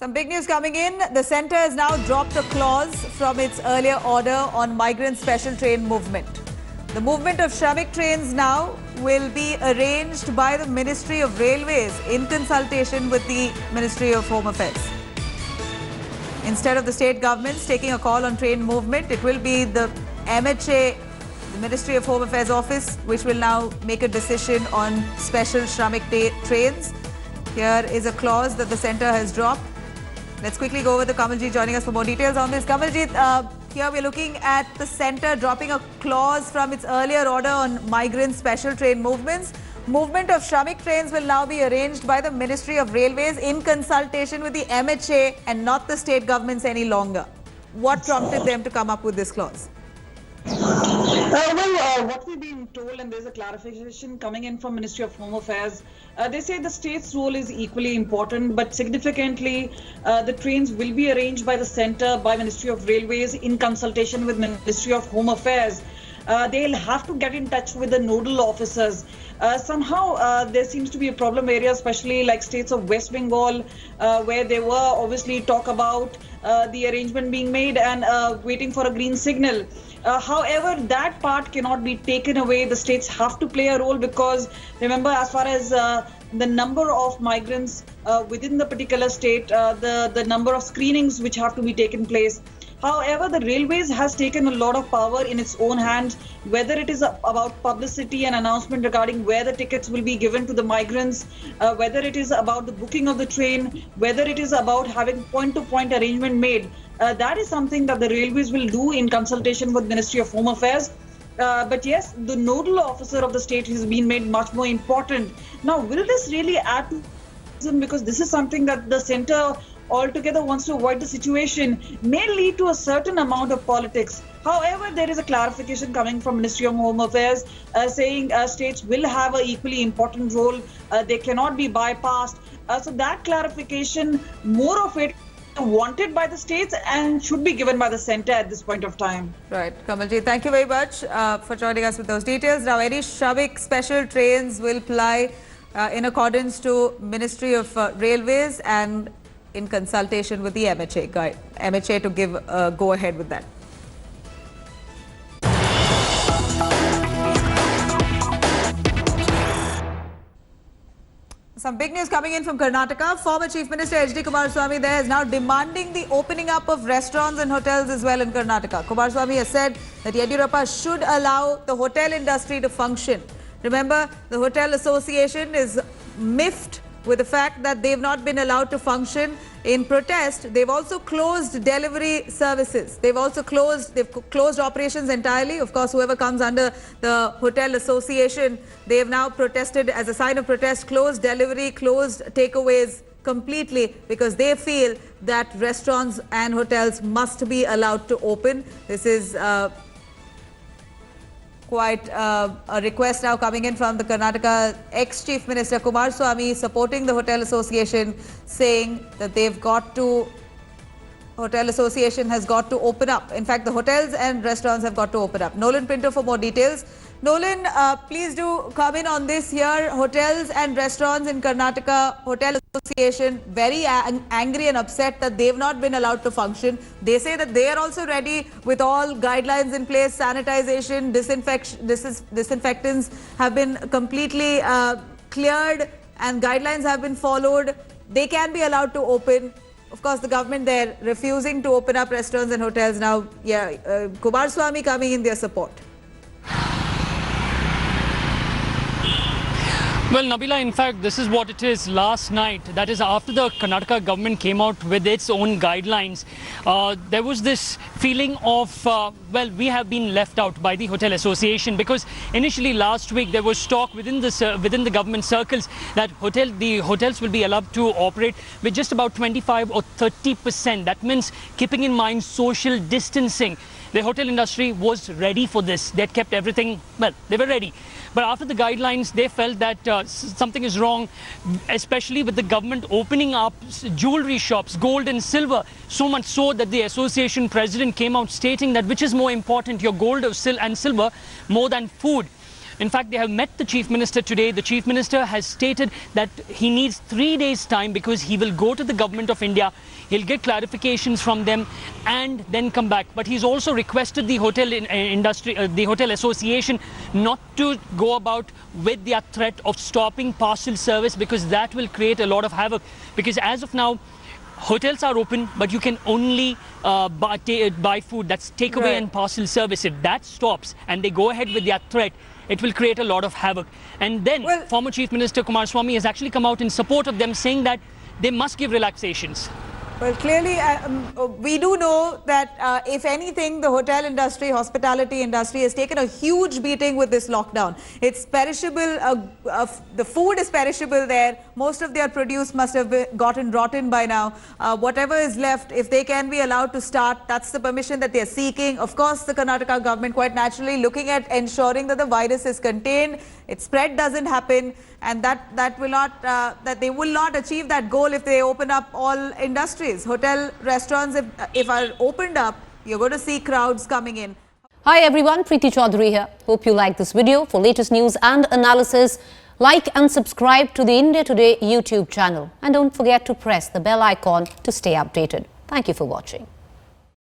Some big news coming in. The centre has now dropped a clause from its earlier order on migrant special train movement. The movement of Shramik trains now will be arranged by the Ministry of Railways in consultation with the Ministry of Home Affairs. Instead of the state governments taking a call on train movement, it will be the MHA, the Ministry of Home Affairs office, which will now make a decision on special Shramik trains. Here is a clause that the centre has dropped. Let's quickly go over to Kamalji joining us for more details on this. Kamalji, here we're looking at the centre dropping a clause from its earlier order on migrant special train movements. Movement of Shramik trains will now be arranged by the Ministry of Railways in consultation with the MHA and not the state governments any longer. What prompted them to come up with this clause? What we've been told, and there's a clarification coming in from Ministry of Home Affairs, they say the state's role is equally important, but significantly the trains will be arranged by the centre, by Ministry of Railways in consultation with Ministry of Home Affairs. They'll have to get in touch with the nodal officers. Somehow there seems to be a problem area, especially like states of West Bengal, where there were obviously talk about the arrangement being made and waiting for a green signal. However, that part cannot be taken away. The states have to play a role because, remember, as far as the number of migrants within the particular state, the number of screenings which have to be taken place. However, the railways has taken a lot of power in its own hands, whether it is about publicity and announcement regarding where the tickets will be given to the migrants, whether it is about the booking of the train, whether it is about having point-to-point arrangement made. That is something that the railways will do in consultation with Ministry of Home Affairs. But yes, the nodal officer of the state has been made much more important. Now, will this really add to, because this is something that the centre altogether wants to avoid the situation, may lead to a certain amount of politics. However, there is a clarification coming from Ministry of Home Affairs saying states will have an equally important role. They cannot be bypassed. So that clarification, more of it, wanted by the states and should be given by the centre at this point of time. Right. Kamalji, thank you very much for joining us with those details. Now, any Shramik special trains will ply in accordance to Ministry of Railways and in consultation with the MHA to give a go-ahead with that. Some big news coming in from Karnataka. Former Chief Minister H.D. Kumaraswamy there is now demanding the opening up of restaurants and hotels as well in Karnataka. Kumaraswamy has said that Yediyurappa should allow the hotel industry to function. Remember, the Hotel Association is miffed with the fact that they've not been allowed to function. In protest, they've also closed delivery services. They've closed operations entirely. Of course, whoever comes under the Hotel Association, they have now protested as a sign of protest, closed delivery, closed takeaways completely, because they feel that restaurants and hotels must be allowed to open. This is quite a request now coming in from the Karnataka ex-Chief Minister Kumaraswamy, supporting the Hotel Association, saying that Hotel Association has got to open up. In fact, the hotels and restaurants have got to open up. Nolan Pinto for more details. Nolan, please do come in on this here. Hotels and restaurants in Karnataka, Hotel Association, very angry and upset that they've not been allowed to function. They say that they are also ready with all guidelines in place, sanitization, disinfectants have been completely cleared and guidelines have been followed. They can be allowed to open. Of course, the government there refusing to open up restaurants and hotels now. Kumaraswamy coming in their support. Well, Nabila, in fact, this is what it is last night. That is, after the Karnataka government came out with its own guidelines, there was this feeling of, well, we have been left out by the Hotel Association, because initially last week there was talk within the government circles that the hotels will be allowed to operate with just about 25 or 30%. That means keeping in mind social distancing. The hotel industry was ready for this. They had kept everything, well, they were ready. But after the guidelines, they felt that something is wrong, especially with the government opening up jewelry shops, gold and silver, so much so that the association president came out stating that which is more important, your gold and silver, more than food. In fact, they have met the Chief Minister today. The Chief Minister has stated that he needs 3 days' time because he will go to the Government of India. He'll get clarifications from them and then come back. But he's also requested the hotel industry, the Hotel Association, not to go about with the threat of stopping parcel service, because that will create a lot of havoc. Because as of now, hotels are open, but you can only buy food. That's takeaway and parcel service. If that stops and they go ahead with their threat, it will create a lot of havoc. And then former Chief Minister Kumaraswamy has actually come out in support of them, saying that they must give relaxations. Well, clearly, we do know that if anything, the hotel industry, hospitality industry has taken a huge beating with this lockdown. It's perishable. The food is perishable there. Most of their produce must have gotten rotten by now. Whatever is left, if they can be allowed to start, that's the permission that they're seeking. Of course, the Karnataka government quite naturally looking at ensuring that the virus is contained, its spread doesn't happen, and that they will not achieve that goal if they open up all industries. Hotel, restaurants, if are opened up, you're going to see crowds coming in. Hi everyone, Preeti Chaudhary here. Hope you like this video. For latest news and analysis, like and subscribe to the India Today YouTube channel. And don't forget to press the bell icon to stay updated. Thank you for watching.